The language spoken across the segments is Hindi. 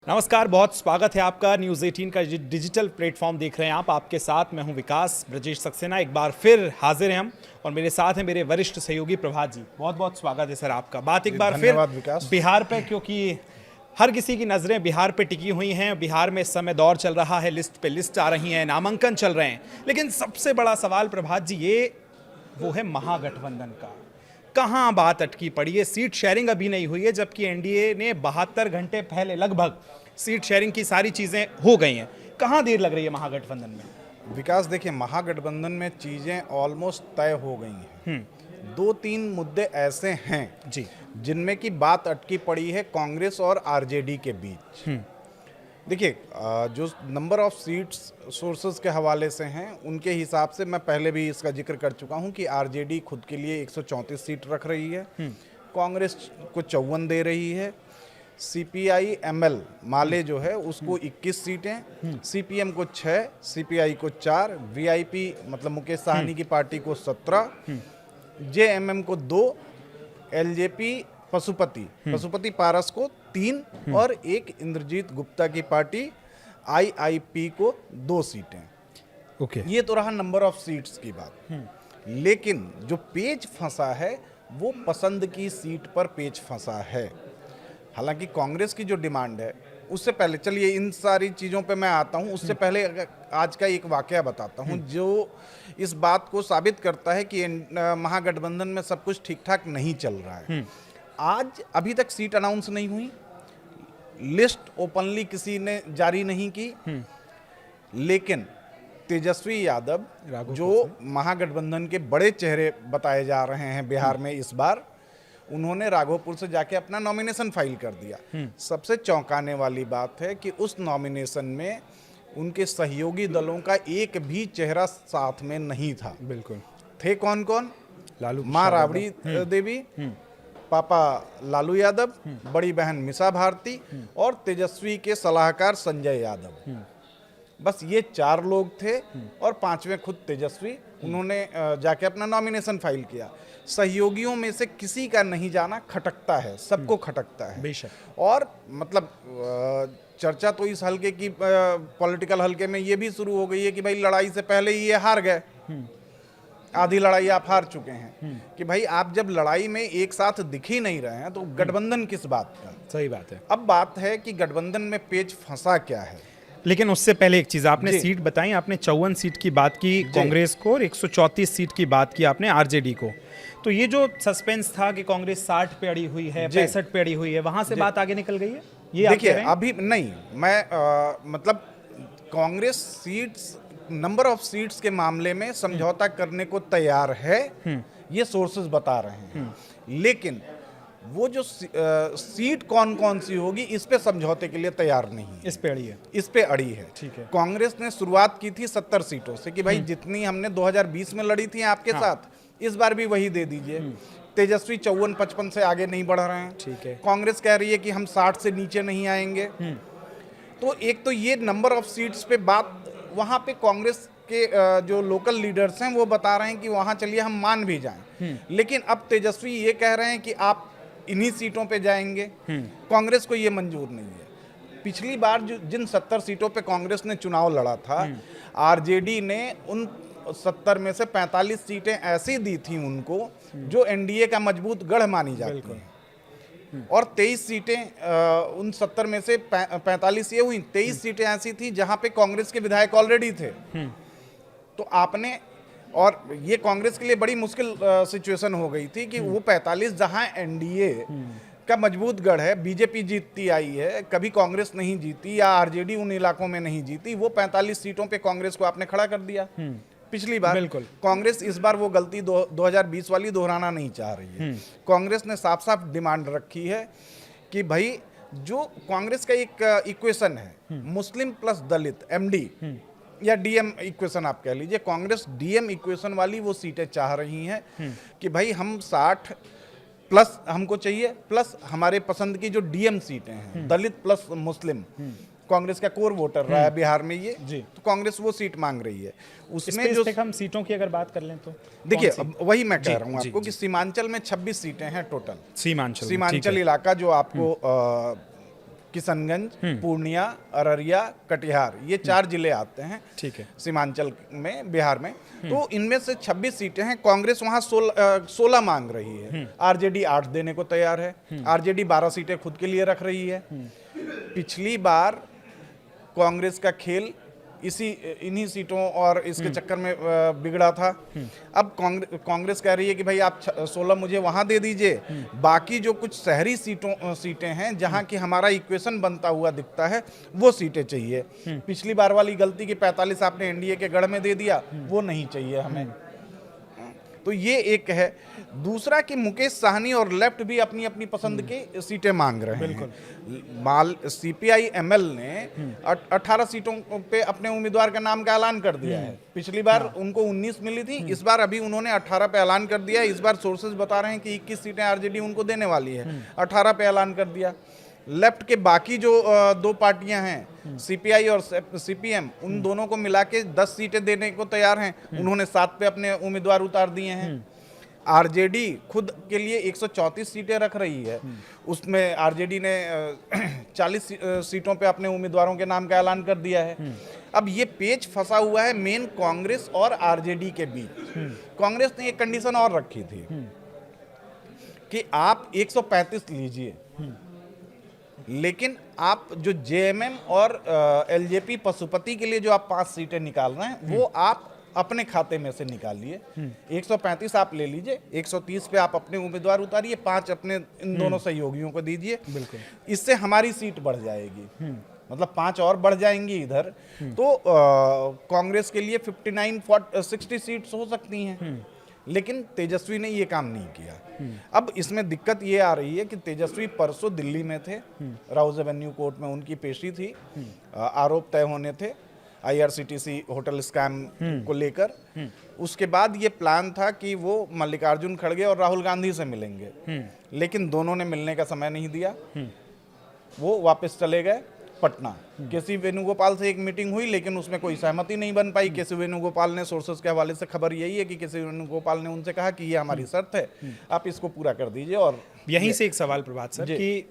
नमस्कार, बहुत स्वागत है आपका। न्यूज़ 18 का डिजिटल प्लेटफॉर्म देख रहे हैं आप। आपके साथ मैं हूं विकास ब्रजेश सक्सेना। एक बार फिर हाजिर हैं हम और मेरे साथ हैं मेरे वरिष्ठ सहयोगी प्रभात जी। बहुत बहुत स्वागत है सर आपका। बात एक बार फिर विकास। बिहार पे, क्योंकि हर किसी की नज़रें बिहार पे टिकी हुई हैं। बिहार में इस समय दौर चल रहा है, लिस्ट पे लिस्ट आ रही हैं, नामांकन चल रहे हैं। लेकिन सबसे बड़ा सवाल प्रभात जी वो है महागठबंधन का। कहाँ बात अटकी पड़ी है? सीट शेयरिंग अभी नहीं हुई है, जबकि एनडीए ने 72 घंटे पहले लगभग सीट शेयरिंग की सारी चीजें हो गई हैं। कहाँ देर लग रही है महागठबंधन में? विकास देखिए, महागठबंधन में चीजें ऑलमोस्ट तय हो गई हैं। दो तीन मुद्दे ऐसे हैं जी, जिनमें की बात अटकी पड़ी है कांग्रेस और आरजेडी के बीच। देखिए, जो नंबर ऑफ सीट्स सोर्सेज के हवाले से हैं उनके हिसाब से मैं पहले भी इसका जिक्र कर चुका हूं कि आरजेडी खुद के लिए 134 सीट रख रही है, कांग्रेस को 54 दे रही है, सीपीआई एमएल माले जो है उसको 21 सीटें, सीपीएम को 6, सीपीआई को 4, वीआईपी मतलब मुकेश साहनी की पार्टी को 17, जेएमएम को 2, एलजेपी पशुपति पारस को 3 और एक इंद्रजीत गुप्ता की पार्टी आईआईपी को 2 सीटें। ओके। ये तो रहा नंबर ऑफ सीट्स की बात। लेकिन जो पेच फंसा है वो पसंद की सीट पर पेच फंसा है। हालांकि कांग्रेस की जो डिमांड है, उससे पहले चलिए इन सारी चीज़ों पे मैं आता हूँ। उससे पहले आज का एक वाकया बताता हूँ जो इस बात को साबित करता है कि महागठबंधन में सब कुछ ठीक ठाक नहीं चल रहा है। आज अभी तक सीट अनाउंस नहीं हुई, लिस्ट ओपनली किसी ने जारी नहीं की, लेकिन तेजस्वी यादव जो महागठबंधन के बड़े चेहरे बताए जा रहे हैं बिहार में इस बार, उन्होंने राघोपुर से जाके अपना नॉमिनेशन फाइल कर दिया। सबसे चौंकाने वाली बात है कि उस नॉमिनेशन में उनके सहयोगी दलों का एक भी चेहरा साथ में नहीं था। बिल्कुल। थे कौन कौन? माँ राबड़ी देवी, पापा लालू यादव, बड़ी बहन मिसा भारती और तेजस्वी के सलाहकार संजय यादव। बस ये 4 लोग थे और 5वें खुद तेजस्वी। उन्होंने जाके अपना नॉमिनेशन फाइल किया। सहयोगियों में से किसी का नहीं जाना खटकता है, सबको खटकता है बेशक। और मतलब चर्चा तो इस हल्के की, पॉलिटिकल हल्के में ये भी शुरू हो गई है कि भाई लड़ाई से पहले ही ये हार गए, आधी लड़ाई आप हार चुके हैं। कि भाई आप जब लड़ाई में एक साथ दिख ही नहीं रहे हैं तो गठबंधन किस बात का? सही बात है। अब बात है कि गठबंधन में पेच फंसा क्या है। लेकिन उससे पहले एक चीज, आपने सीट बताई, आपने 54 सीट की बात की कांग्रेस को और 134 सीट की बात की आपने आरजेडी को। तो ये जो सस्पेंस था कि कांग्रेस 60 पे अड़ी हुई है, 65 पे अड़ी हुई है, वहां से बात आगे निकल गई है? ये देखिए अभी नहीं, मैं मतलब Congress seats, number of seats के मामले में समझौता करने को तैयार है, ये सोर्सेज बता रहे हैं। लेकिन वो जो सीट कौन कौन सी होगी इस पे समझौते के लिए तैयार नहीं है। इस पे अड़ी है। इस पे अड़ी है। ठीक है। कांग्रेस ने शुरुआत की थी 70 सीटों से कि भाई जितनी हमने 2020 में लड़ी थी आपके साथ, इस बार भी वही दे दीजिए। तेजस्वी 54-55 से आगे नहीं बढ़ रहे हैं। ठीक है। कांग्रेस कह रही है कि हम 60 से नीचे नहीं आएंगे। तो एक तो ये नंबर ऑफ सीट्स पे बात, वहां पे कांग्रेस के जो लोकल लीडर्स हैं वो बता रहे हैं कि वहां चलिए हम मान भी जाएं। लेकिन अब तेजस्वी ये कह रहे हैं कि आप इन्हीं सीटों पे जाएंगे। कांग्रेस को ये मंजूर नहीं है। पिछली बार जिन 70 सीटों पे कांग्रेस ने चुनाव लड़ा था, आरजेडी ने उन 70 में से 45 सीटें ऐसी दी थी उनको जो एनडीए का मजबूत गढ़ मानी जाती हैं। और 23 सीटें उन 70 में से 45 ये हुई, 23 सीटें ऐसी थी जहां पे कांग्रेस के विधायक ऑलरेडी थे। तो आपने, और ये कांग्रेस के लिए बड़ी मुश्किल सिचुएशन हो गई थी कि वो 45 जहां एनडीए का मजबूत गढ़ है, बीजेपी जीतती आई है, कभी कांग्रेस नहीं जीती या आरजेडी उन इलाकों में नहीं जीती, वो 45 सीटों पे कांग्रेस को आपने खड़ा कर दिया पिछली बार। बिल्कुल। कांग्रेस इस बार वो गलती 2020 वाली दोहराना नहीं चाह रही है। कांग्रेस ने साफ साफ डिमांड रखी है कि भाई जो कांग्रेस का एक इक्वेशन है, मुस्लिम प्लस दलित, एमडी या डीएम इक्वेशन आप कह लीजिए, कांग्रेस डीएम इक्वेशन वाली वो सीटें चाह रही हैं कि भाई हम 60 प्लस हमको चाहिए, प्लस हमारे पसंद की जो डीएम सीटें हैं, दलित प्लस मुस्लिम, कांग्रेस का कोर वोटर रहा है बिहार में ये, तो कांग्रेस वो सीट मांग रही है। उसमें जो हम सीटों की अगर बात कर लें तो देखिए, वही मैं कह रहा हूँ आपको कि सीमांचल में 26 सीटें हैं टोटल। सीमांचल इलाका जो आपको किशनगंज, पूर्णिया, अररिया, कटिहार, ये 4 जिले आते हैं ठीक है। सीमांचल में, बिहार में। तो इनमें से 26 सीटें हैं। कांग्रेस वहां 16 मांग रही है, आरजेडी 8 देने को तैयार है, आरजेडी 12 सीटें खुद के लिए रख रही है। पिछली बार कांग्रेस का खेल इन्हीं सीटों और इसके चक्कर में बिगड़ा था। अब कांग्रेस कह रही है कि भाई आप 16 मुझे वहां दे दीजिए, बाकी जो कुछ शहरी सीटें हैं जहां की हमारा इक्वेशन बनता हुआ दिखता है वो सीटें चाहिए। पिछली बार वाली गलती की 45 आपने एनडीए के गढ़ में दे दिया, वो नहीं चाहिए हमें। तो ये एक है। दूसरा कि मुकेश साहनी और लेफ्ट भी अपनी अपनी पसंद की सीटें मांग रहे हैं। सीपीआई एमएल ने 18 सीटों पे अपने उम्मीदवार का नाम का ऐलान कर दिया है। पिछली बार उनको 19 मिली थी, इस बार अभी उन्होंने 18 पे ऐलान कर दिया। इस बार सोर्सेज बता रहे हैं कि 21 सीटें आरजेडी उनको देने वाली है, 18 पे ऐलान कर दिया। लेफ्ट के बाकी जो 2 पार्टियां हैं, सीपीआई और सीपीएम, उन दोनों को मिला के 10 सीटें देने को तैयार हैं। उन्होंने 7 पे अपने उम्मीदवार उतार दिए हैं। आरजेडी खुद के लिए 134 सीटें रख रही है, उसमें आरजेडी ने 40 सीटों पे अपने उम्मीदवारों के नाम का ऐलान कर दिया है। अब ये पेच फंसा हुआ है मेन कांग्रेस और आरजेडी के बीच। कांग्रेस ने एक कंडीशन और रखी थी कि आप 135 लीजिए, लेकिन आप जो जेएमएम और एलजेपी पशुपति के लिए जो आप 5 सीटें निकाल रहे हैं वो आप अपने खाते में से निकालिए। 135 आप ले लीजिए, 130 पे आप अपने उम्मीदवार उतारिए, 5 अपने इन दोनों सहयोगियों को दीजिए। बिल्कुल, इससे हमारी सीट बढ़ जाएगी, मतलब 5 और बढ़ जाएंगी इधर। तो कांग्रेस के लिए 59-60 सीट्स हो सकती हैं। लेकिन तेजस्वी ने ये काम नहीं किया। अब इसमें दिक्कत ये आ रही है कि तेजस्वी परसों दिल्ली में थे, राउज एवेन्यू कोर्ट में उनकी पेशी थी, आरोप तय होने थे आईआरसीटीसी होटल स्कैम को लेकर। उसके बाद ये प्लान था कि वो मल्लिकार्जुन खड़गे और राहुल गांधी से मिलेंगे, लेकिन दोनों ने मिलने का समय नहीं दिया। वो वापस चले गए पटना। केसी वेणुगोपाल से एक मीटिंग हुई, लेकिन उसमें कोई सहमति नहीं बन पाई। केसी वेणुगोपाल ने, सोर्सेस के हवाले से खबर यही है कि केसी वेणुगोपाल ने उनसे कहा कि ये हमारी शर्त है, आप इसको पूरा कर दीजिए। और यहीं से एक सवाल प्रभात सर, कि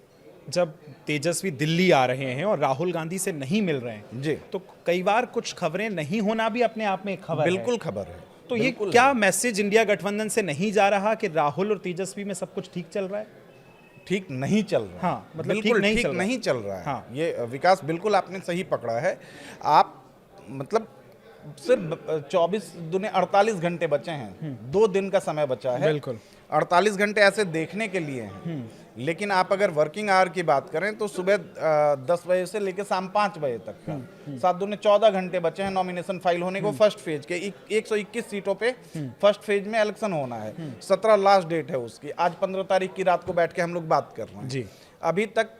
जब तेजस्वी दिल्ली आ रहे हैं और राहुल गांधी से नहीं मिल रहे हैं जी, तो कई बार कुछ खबरें नहीं होना भी अपने आप में एक खबर बिल्कुल खबर है। तो ये क्या मैसेज इंडिया गठबंधन से नहीं जा रहा कि राहुल और तेजस्वी में सब कुछ ठीक चल रहा है? ठीक नहीं चल रहा। हाँ, मतलब बिल्कुल ठीक नहीं चल रहा है। हाँ। ये विकास बिल्कुल आपने सही पकड़ा है। आप मतलब सिर्फ 24 दुने 48 घंटे बचे हैं, 2 दिन का समय बचा है। बिल्कुल 48 घंटे ऐसे देखने के लिए हैं। लेकिन आप अगर वर्किंग आवर की बात करें तो सुबह 10 बजे से लेकर शाम 5 बजे तक का 7 दूने 14 घंटे बचे हैं नॉमिनेशन फाइल होने को। फर्स्ट फेज के 121 सीटों पे फर्स्ट फेज में इलेक्शन होना है। 17 लास्ट डेट है उसकी। आज 15 तारीख की रात को बैठ के हम लोग बात कर रहे हैं जी। अभी तक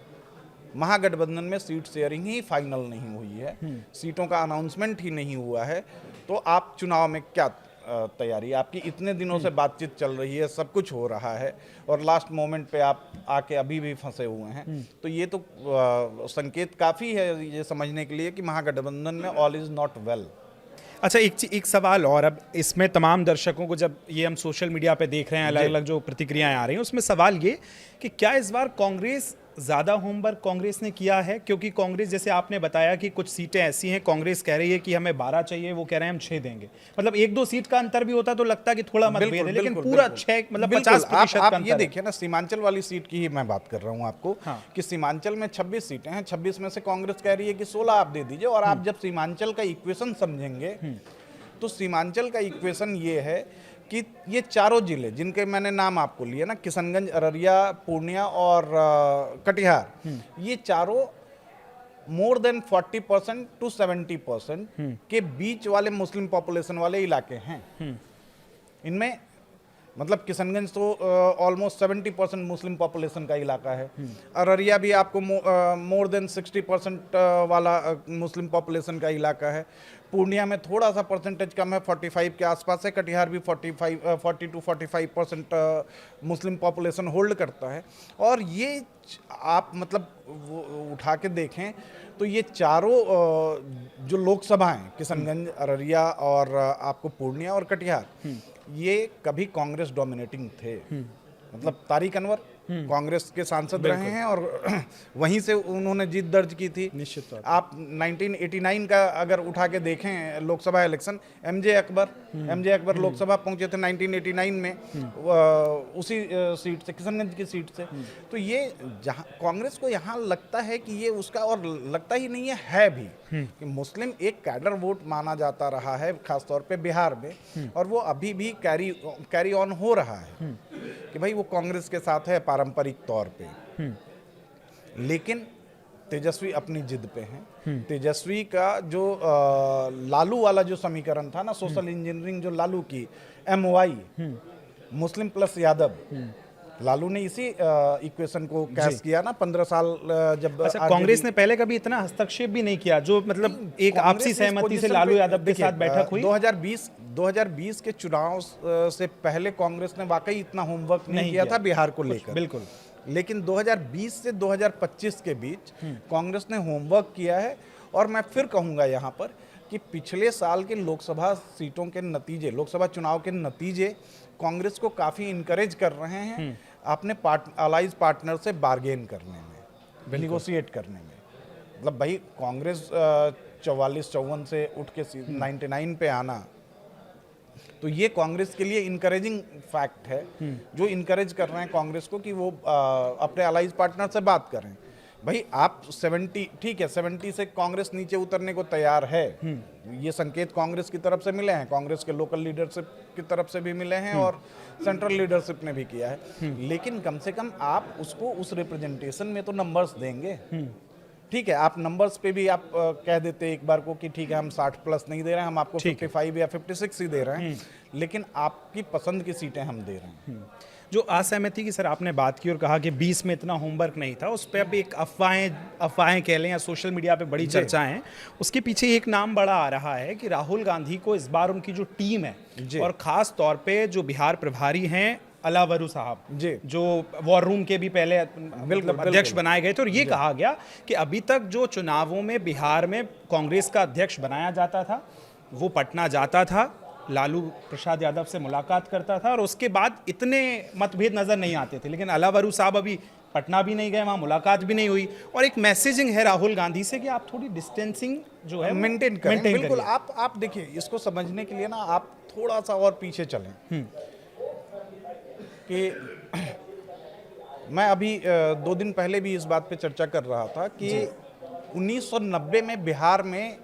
महागठबंधन में सीट शेयरिंग ही फाइनल नहीं हुई है, सीटों का अनाउंसमेंट ही नहीं हुआ है। तो आप चुनाव में क्या तैयारी, आपकी इतने दिनों से बातचीत चल रही है, सब कुछ हो रहा है, और लास्ट मोमेंट पे आप आके अभी भी फंसे हुए हैं। तो ये तो संकेत काफ़ी है ये समझने के लिए कि महागठबंधन में ऑल इज़ नॉट वेल। अच्छा, एक सवाल और, अब इसमें तमाम दर्शकों को, जब ये हम सोशल मीडिया पे देख रहे हैं, अलग अलग जो प्रतिक्रियाएं आ रही हैं, उसमें सवाल ये कि क्या इस बार कांग्रेस ज़्यादा होमवर्क कांग्रेस ने किया है? क्योंकि कांग्रेस, जैसे आपने बताया कि कुछ सीटें ऐसी हैं, कांग्रेस कह रही है कि हमें 12 चाहिए, वो कह रहे हैं हम 6 देंगे। मतलब 1-2 सीट का अंतर भी होता तो लगता कि थोड़ा मतभेद है, लेकिन पूरा 6 मतलब 50% का अंतर। ये देखिए ना, सीमांचल वाली सीट की ही मैं बात कर रहा हूँ आपको। हाँ। कि सीमांचल में 26 सीटें हैं, 26 में से कांग्रेस कह रही है कि 16 आप दे दीजिए। और आप जब सीमांचल का इक्वेशन समझेंगे तो सीमांचल का इक्वेशन ये है कि ये चारों जिले जिनके मैंने नाम आपको लिए ना, किशनगंज, अररिया, पूर्णिया और कटिहार, ये चारों मोर देन 40% to 70% के बीच वाले मुस्लिम पॉपुलेशन वाले इलाके हैं। इनमें मतलब किशनगंज तो ऑलमोस्ट 70% मुस्लिम पॉपुलेशन का इलाका है। अररिया भी आपको मोर देन 60% वाला मुस्लिम पॉपुलेशन का इलाका है। पूर्णिया में थोड़ा सा परसेंटेज कम है, 45 के आसपास है। कटिहार भी 40 to 45% मुस्लिम पॉपुलेशन होल्ड करता है। और ये आप मतलब उठा के देखें तो ये चारों जो लोकसभा हैं, किशनगंज, अररिया और आपको पूर्णिया और कटिहार, ये कभी कांग्रेस डोमिनेटिंग थे। मतलब तारिक अनवर कांग्रेस के सांसद रहे हैं और वहीं से उन्होंने जीत दर्ज की थी। निश्चित तौर आप 1989 का अगर उठा के देखें लोकसभा इलेक्शन, एमजे अकबर लोकसभा पहुंचे थे 1989 में उसी सीट से, किशनगंज की सीट से। तो ये जहां कांग्रेस को यहाँ लगता है कि ये उसका, और लगता ही नहीं है भी कि मुस्लिम एक कैडर वोट माना जाता रहा है खासतौर पे बिहार में, और वो अभी भी कैरी ऑन हो रहा है कि भाई वो कांग्रेस के साथ है पारंपरिक तौर पे। लेकिन तेजस्वी अपनी जिद पे हैं। तेजस्वी का जो लालू वाला जो समीकरण था ना, सोशल इंजीनियरिंग जो लालू की, MOI Muslim plus Yadav, Lalu ने इसी इक्वेशन को कैश किया ना 15 साल जब। अच्छा, कांग्रेस ने पहले कभी इतना हस्तक्षेप भी नहीं किया, जो मतलब एक आपसी सहमति से लालू यादव के साथ बैठक हुई। 2020 के चुनाव से पहले कांग्रेस ने वाकई इतना होमवर्क नहीं किया था बिहार को लेकर, बिल्कुल। लेकिन 2020 से 2025 के बीच कांग्रेस ने होमवर्क किया है। और मैं फिर कहूंगा यहाँ पर कि पिछले साल के लोकसभा सीटों के नतीजे, लोकसभा चुनाव के नतीजे कांग्रेस को काफ़ी इनकरेज कर रहे हैं अपने अलाइज पार्टनर से बार्गेन करने में, निगोशिएट करने में। मतलब भाई कांग्रेस 44-54 से उठ के 99 पे आना, तो ये कांग्रेस के लिए इनकरेजिंग फैक्ट है, जो इनकरेज कर रहे हैं कांग्रेस को कि वो अपने अलाइज पार्टनर से बात करें। भाई आप 70, ठीक है, 70 से कांग्रेस नीचे उतरने को तैयार है, ये संकेत कांग्रेस की तरफ से मिले हैं, कांग्रेस के लोकल लीडरशिप की तरफ से भी मिले हैं और सेंट्रल लीडरशिप ने भी किया है। लेकिन कम से कम आप उसको उस रिप्रेजेंटेशन में तो नंबर्स देंगे। ठीक है, आप नंबर्स पे भी आप कह देते एक बार को कि ठीक है हम 60 प्लस नहीं दे रहे हैं, हम आपको 55 या 56 ही दे रहे हैं, लेकिन आपकी पसंद की सीटें हम दे रहे हैं। जो असहमति की सर आपने बात की और कहा कि 20 में इतना होमवर्क नहीं था, उस पर अब एक अफवाहें कह लें या सोशल मीडिया पे बड़ी चर्चाएं हैं, उसके पीछे एक नाम बड़ा आ रहा है कि राहुल गांधी को इस बार उनकी जो टीम है और खास तौर पे जो बिहार प्रभारी हैं अलावरू साहब, जो वॉर रूम के भी पहले अध्यक्ष बनाए गए थे, और ये कहा गया कि अभी तक जो चुनावों में बिहार में कांग्रेस का अध्यक्ष बनाया जाता था वो पटना जाता था, लालू प्रसाद यादव से मुलाकात करता था और उसके बाद इतने मतभेद नजर नहीं आते थे। लेकिन अलावरू साहब अभी पटना भी नहीं गए, वहाँ मुलाकात भी नहीं हुई, और एक मैसेजिंग है राहुल गांधी से कि आप थोड़ी डिस्टेंसिंग जो है मेंटेन करें। बिल्कुल, आप देखिए, इसको समझने के लिए ना आप थोड़ा सा और पीछे चलें कि मैं अभी 2 दिन पहले भी इस बात पे चर्चा कर रहा था कि 1990 में बिहार में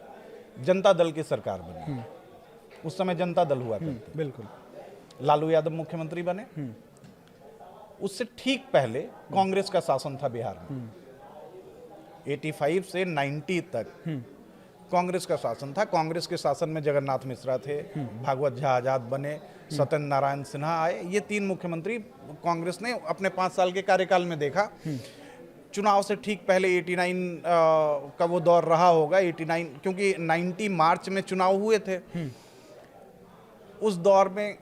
जनता दल की सरकार बनी। उस समय जनता दल हुआ था, बिल्कुल, लालू यादव मुख्यमंत्री बने। उससे ठीक पहले कांग्रेस का शासन था बिहार में। 85 से 90 तक कांग्रेस का शासन था। कांग्रेस के शासन में जगन्नाथ मिश्रा थे, भागवत झा आजाद बने, सत्येंद्र नारायण सिन्हा आए। ये 3 मुख्यमंत्री कांग्रेस ने अपने 5 साल के कार्यकाल में देखा। चुनाव से ठीक पहले 89 का वो दौर रहा होगा, 89, क्योंकि 90 मार्च में चुनाव हुए थे। उस दौर में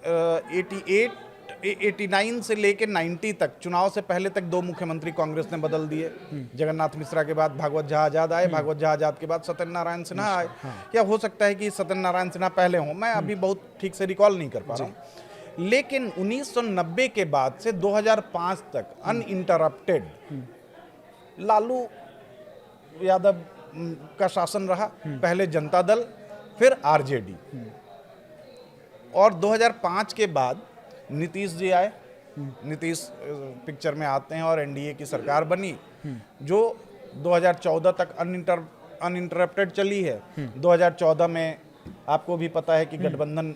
89 से लेके 90 तक, चुनाव से पहले तक 2 मुख्यमंत्री कांग्रेस ने बदल दिए। जगन्नाथ मिश्रा के बाद भागवत झा आजाद आए, भागवत झा आजाद के बाद सत्येंद्र नारायण सिन्हा आए। या हो सकता है कि सत्येंद्र नारायण सिन्हा पहले हों, मैं अभी बहुत ठीक से रिकॉल नहीं कर पा रहा हूँ। लेकिन 1990 के बाद से 2005 तक अनइंटरप्टेड लालू यादव का शासन रहा। पहले जनता दल, फिर आरजेडी, और 2005 के बाद नीतीश जी आए। नीतीश पिक्चर में आते हैं और एनडीए की सरकार बनी, जो 2014 तक अनइंटरप्टेड चली है। 2014 में आपको भी पता है कि गठबंधन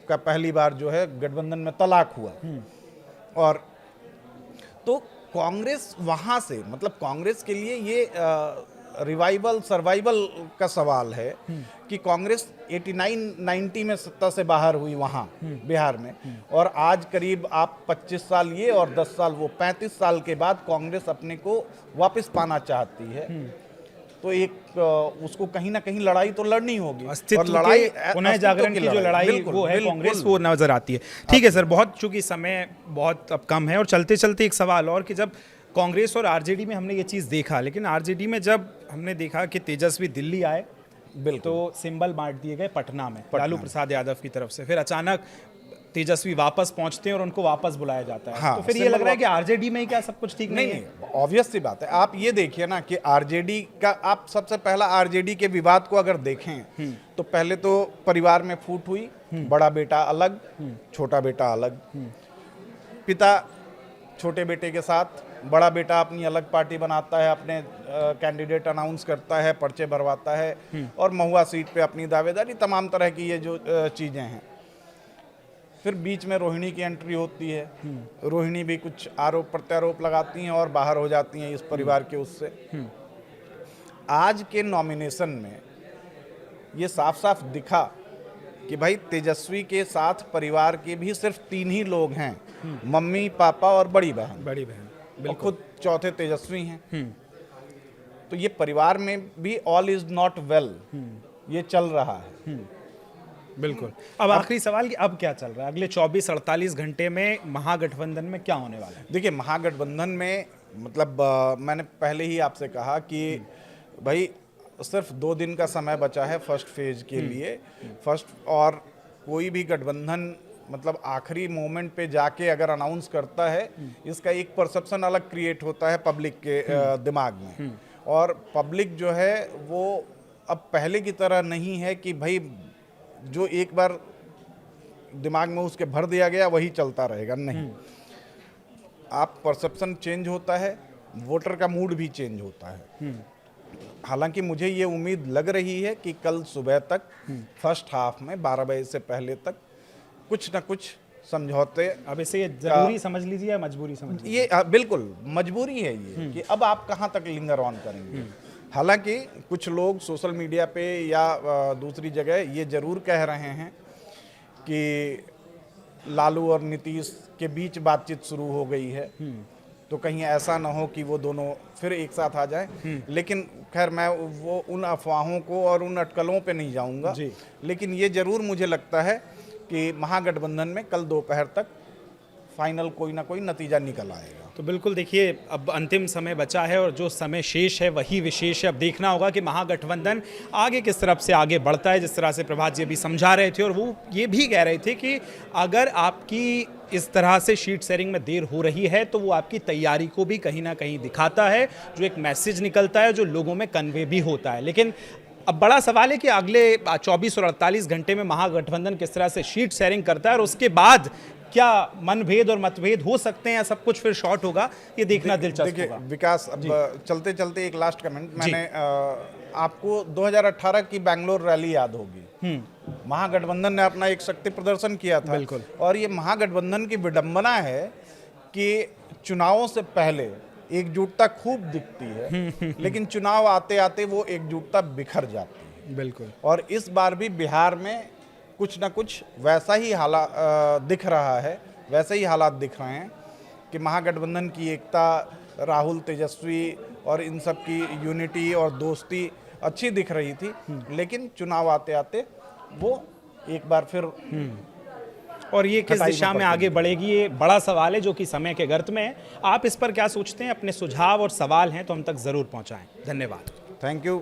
का पहली बार जो है गठबंधन में तलाक हुआ। और तो कांग्रेस वहाँ से, मतलब कांग्रेस के लिए ये रिवाइवल सर्वाइवल का सवाल है कि कांग्रेस 89-90 में सत्ता से बाहर हुई वहाँ बिहार में, और आज करीब आप 25 साल ये और 10 साल वो, 35 साल के बाद कांग्रेस अपने को वापस पाना चाहती है। तो एक उसको कहीं ना कहीं लड़ाई तो लड़नी होगी, और लड़ाई पुनः जागरण की जो लड़ाई वो है कांग्रेस, वो नजर आती है। ठीक है सर, बहुत चूंकि समय बहुत अब कम है, और चलते चलते एक सवाल और कि जब कांग्रेस और आरजेडी में हमने ये चीज़ देखा, लेकिन आरजेडी में जब हमने देखा कि तेजस्वी दिल्ली आए तो सिंबल बांट दिए गए पटना में लालू प्रसाद यादव की तरफ से, फिर अचानक तेजस्वी वापस पहुंचते हैं और उनको वापस बुलाया जाता है। हाँ, तो फिर ये लग रहा है कि आरजेडी में ही क्या सब कुछ ठीक नहीं है? नहीं, ऑब्वियस सी बात है। आप ये देखिए ना कि आरजेडी का, आप सबसे पहला आरजेडी के विवाद को अगर देखें तो पहले तो परिवार में फूट हुई, बड़ा बेटा अलग, छोटा बेटा अलग, पिता छोटे बेटे के साथ, बड़ा बेटा अपनी अलग पार्टी बनाता है, अपने कैंडिडेट अनाउंस करता है, पर्चे भरवाता है और महुआ सीट पे अपनी दावेदारी, तमाम तरह की ये जो चीज़ें हैं। फिर बीच में रोहिणी की एंट्री होती है, रोहिणी भी कुछ आरोप प्रत्यारोप लगाती हैं और बाहर हो जाती हैं इस परिवार के उससे। आज के नॉमिनेशन में ये साफ साफ दिखा कि भाई तेजस्वी के साथ परिवार के भी सिर्फ 3 ही लोग हैं, मम्मी, पापा और बड़ी बहन, और खुद चौथे तेजस्वी हैं। तो ये परिवार में भी ऑल इज नॉट वेल, ये चल रहा है। बिल्कुल। अब आखिरी सवाल कि अब क्या चल रहा है अगले 24-48 घंटे में महागठबंधन में क्या होने वाला है? देखिए, महागठबंधन में मतलब मैंने पहले ही आपसे कहा कि भाई सिर्फ 2 दिन का समय बचा है फर्स्ट फेज के लिए। फर्स्ट, और कोई भी गठबंधन मतलब आखिरी मोमेंट पे जाके अगर अनाउंस करता है, इसका एक परसेप्शन अलग क्रिएट होता है पब्लिक के दिमाग में, और पब्लिक जो है वो अब पहले की तरह नहीं है कि भाई जो एक बार दिमाग में उसके भर दिया गया वही चलता रहेगा। नहीं, आप परसेप्शन चेंज होता है, वोटर का मूड भी चेंज होता है। हालांकि मुझे ये उम्मीद लग रही है कि कल सुबह तक फर्स्ट हाफ में 12 बजे से पहले तक कुछ ना कुछ समझौते। अब इसे ये जरूरी समझ लीजिए या मजबूरी समझ लीजिए? ये बिल्कुल मजबूरी है ये कि अब आप कहाँ तक लिंगर ऑन करेंगे। हालांकि कुछ लोग सोशल मीडिया पे या दूसरी जगह ये जरूर कह रहे हैं कि लालू और नीतीश के बीच बातचीत शुरू हो गई है, तो कहीं ऐसा ना हो कि वो दोनों फिर एक साथ आ जाए। लेकिन खैर मैं वो उन अफवाहों को और उन अटकलों पे नहीं जाऊंगा, लेकिन ये जरूर मुझे लगता है कि महागठबंधन में कल दोपहर तक फाइनल कोई ना कोई नतीजा निकल आएगा। तो बिल्कुल देखिए, अब अंतिम समय बचा है और जो समय शेष है वही विशेष है। अब देखना होगा कि महागठबंधन आगे किस तरफ से आगे बढ़ता है। जिस तरह से प्रभात जी अभी समझा रहे थे और वो ये भी कह रहे थे कि अगर आपकी इस तरह से शीट शेयरिंग में देर हो रही है तो वो आपकी तैयारी को भी कहीं ना कहीं दिखाता है, जो एक मैसेज निकलता है जो लोगों में कन्वे भी होता है। लेकिन अब बड़ा सवाल है कि अगले 24 और 48 घंटे में महागठबंधन किस तरह से शीट शेयरिंग करता है और उसके बाद क्या मनभेद और मतभेद हो सकते हैं या सब कुछ फिर शॉर्ट होगा, ये देखना दिलचस्प होगा। विकास, अब चलते चलते एक लास्ट कमेंट, मैंने आपको 2018 की बैंगलोर रैली याद होगी। महागठबंधन ने अपना एक शक्ति प्रदर्शन किया था। बिल्कुल। और ये महागठबंधन की विडंबना है कि चुनावों से पहले एकजुटता खूब दिखती है, लेकिन चुनाव आते आते वो एकजुटता बिखर जाती है। बिल्कुल। और इस बार भी बिहार में कुछ ना कुछ वैसा ही हालात दिख रहा है, वैसे ही हालात दिख रहे हैं कि महागठबंधन की एकता, राहुल, तेजस्वी और इन सब की यूनिटी और दोस्ती अच्छी दिख रही थी, लेकिन चुनाव आते आते वो एक बार फिर और ये किस दिशा में आगे बढ़ेगी, ये बड़ा सवाल है जो कि समय के गर्त में है। आप इस पर क्या सोचते हैं? अपने सुझाव और सवाल हैं तो हम तक जरूर पहुंचाएं। धन्यवाद। Thank you.